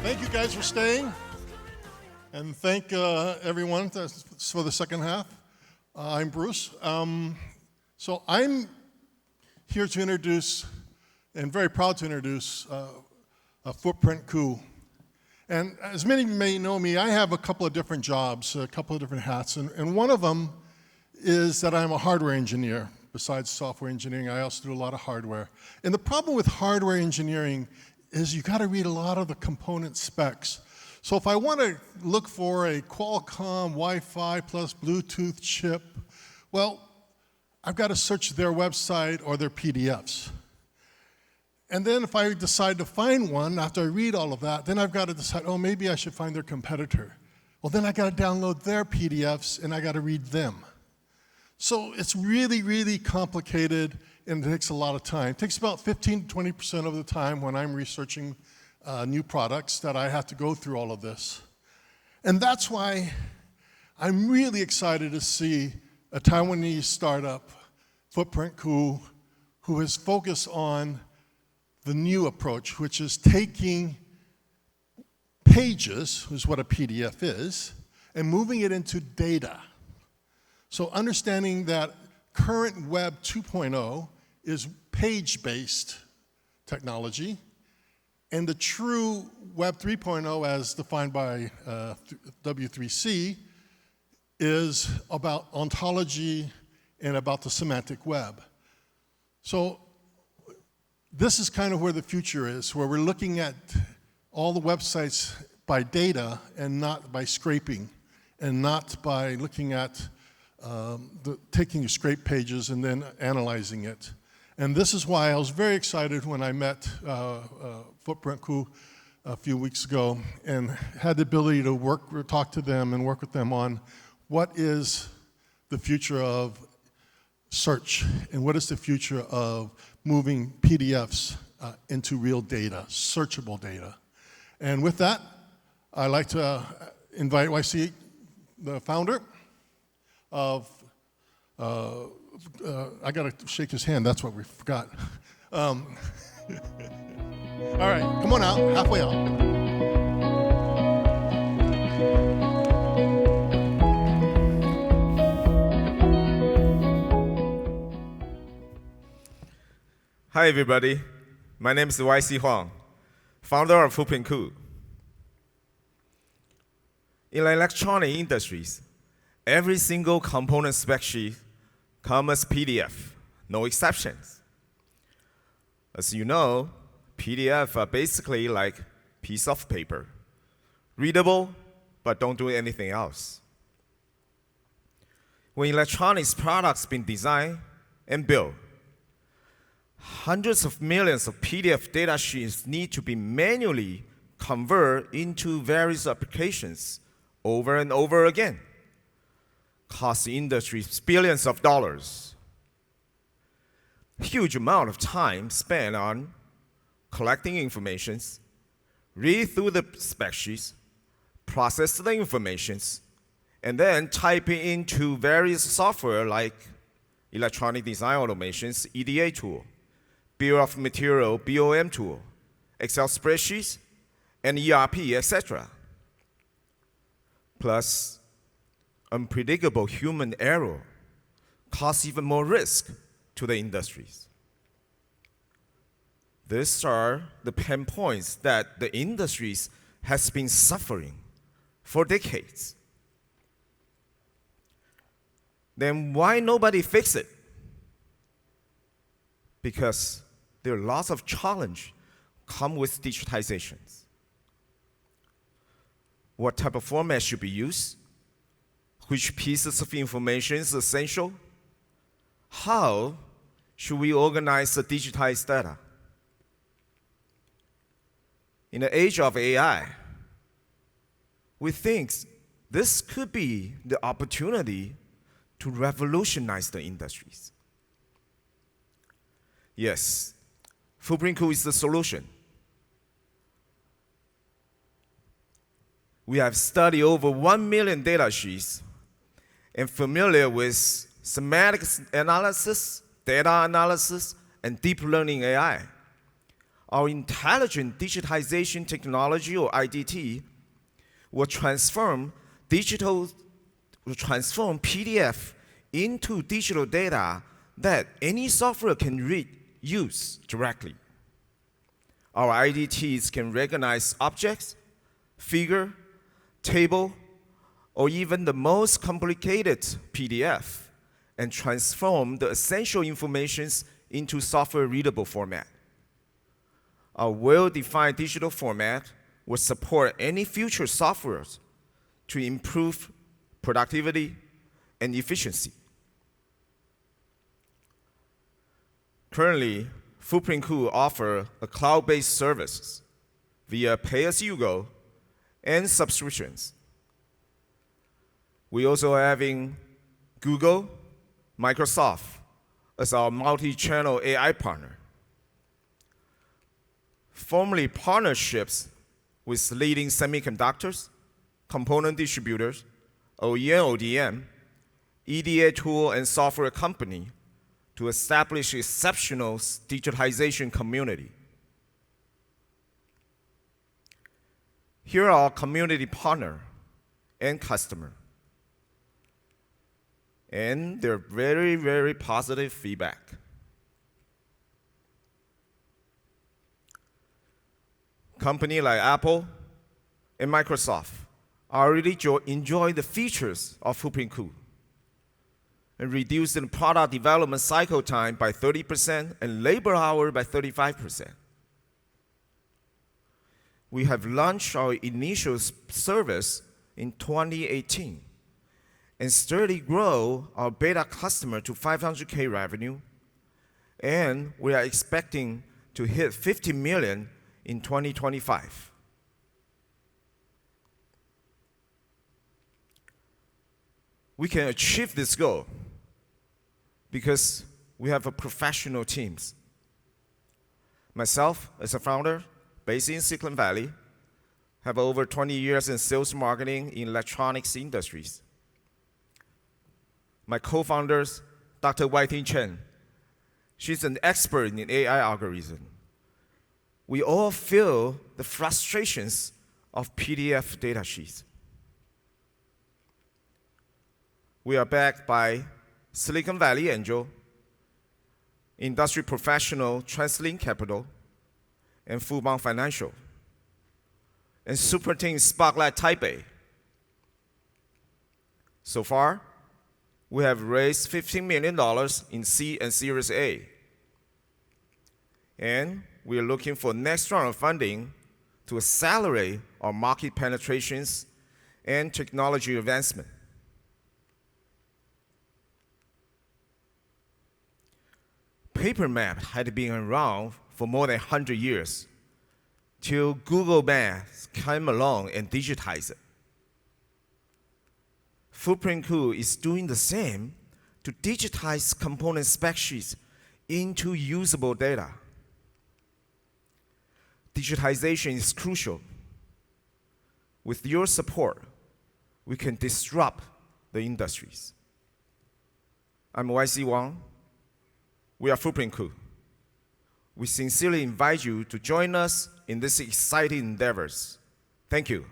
Thank you guys for staying, and thank everyone for the second half. I'm Bruce. So I'm here to introduce, and very proud to introduce, a Footprint Coup. And as many may know me, I have a couple of different jobs, a couple of different hats, and one of them is that I'm a hardware engineer. Besides software engineering, I also do a lot of hardware. And the problem with hardware engineering is you got to read a lot of the component specs. So if I want to look for a Qualcomm Wi-Fi plus Bluetooth chip, well, I've got to search their website or their PDFs. And then if I decide to find one, after I read all of that, then I've got to decide, oh, maybe I should find their competitor. Well, then I got to download their PDFs and I got to read them. So it's really, really complicated, and it takes a lot of time. It takes about 15 to 20% of the time when I'm researching new products that I have to go through all of this. And that's why I'm really excited to see a Taiwanese startup, Footprint Coup, who has focused on the new approach, which is taking pages, which is what a PDF is, and moving it into data. So understanding that current Web 2.0 is page-based technology, and the true Web 3.0, as defined by W3C, is about ontology and about the semantic web. So this is kind of where the future is, where we're looking at all the websites by data and not by scraping, and not by looking at taking your scrape pages and then analyzing it. And this is why I was very excited when I met Footprint Coup a few weeks ago and had the ability to talk to them and work with them on what is the future of search and what is the future of moving PDFs into real data, searchable data. And with that, I'd like to invite YC, the founder of, I got to shake his hand, that's what we forgot. All right, come on out, halfway out. Hi everybody, my name is YC Huang, founder of Footprint Coup. In the electronic industries, every single component spec sheet comes as PDF, no exceptions. As you know, PDF are basically like piece of paper, readable, but don't do anything else. When electronics products been designed and built, hundreds of millions of PDF data sheets need to be manually converted into various applications over and over again. Cost the industry billions of dollars. Huge amount of time spent on collecting information, read through the spec sheets, process the information, and then type it into various software like electronic design automations, EDA tool, Bill of Material, BOM tool, Excel spreadsheets, and ERP, etc. Plus, unpredictable human error cause even more risk to the industries. These are the pain points that the industries has been suffering for decades. Then why nobody fix it? Because there are lots of challenges come with digitizations. What type of format should be used? Which pieces of information is essential? How should we organize the digitized data? In the age of AI, we think this could be the opportunity to revolutionize the industries. Yes, Footprint Coup is the solution. We have studied over 1 million data sheets and familiar with semantic analysis, data analysis, and deep learning AI. our intelligent digitization technology, or IDT, will transform PDF into digital data that any software can use directly. Our IDTs can recognize objects, figure, table, or even the most complicated PDF and transform the essential information into software-readable format. Our well-defined digital format will support any future softwares to improve productivity and efficiency. Currently, Footprint-Cool offers a cloud-based service via pay-as-you-go and subscriptions. We also having Google, Microsoft as our multi-channel AI partner. Formally partnerships with leading semiconductors, component distributors, OEM, ODM, EDA tool and software company to establish exceptional digitization community. Here are our community partner and customer, and their very, very positive feedback. Companies like Apple and Microsoft already enjoy the features of Footprint-Cool and reducing product development cycle time by 30% and labor hour by 35%. We have launched our initial service in 2018 and steadily grow our beta customer to 500K revenue, and we are expecting to hit 50 million in 2025. We can achieve this goal because we have a professional teams. Myself, as a founder, based in Silicon Valley, have over 20 years in sales marketing in electronics industries. My co-founders, Dr. Wai-Ting Chen, she's an expert in AI algorithm. We all feel the frustrations of PDF data sheets. We are backed by Silicon Valley Angel, industry professional TransLink Capital, and Fubon Financial, and Super Team Spotlight Taipei. So far, we have raised $15 million in C and Series A. And we are looking for next round of funding to accelerate our market penetrations and technology advancement. Paper map had been around for more than 100 years till Google Maps came along and digitized it. Footprint-Cool is doing the same to digitize component spec sheets into usable data. Digitization is crucial. With your support, we can disrupt the industries. I'm YC Wang. We are Footprint-Cool. We sincerely invite you to join us in these exciting endeavors. Thank you.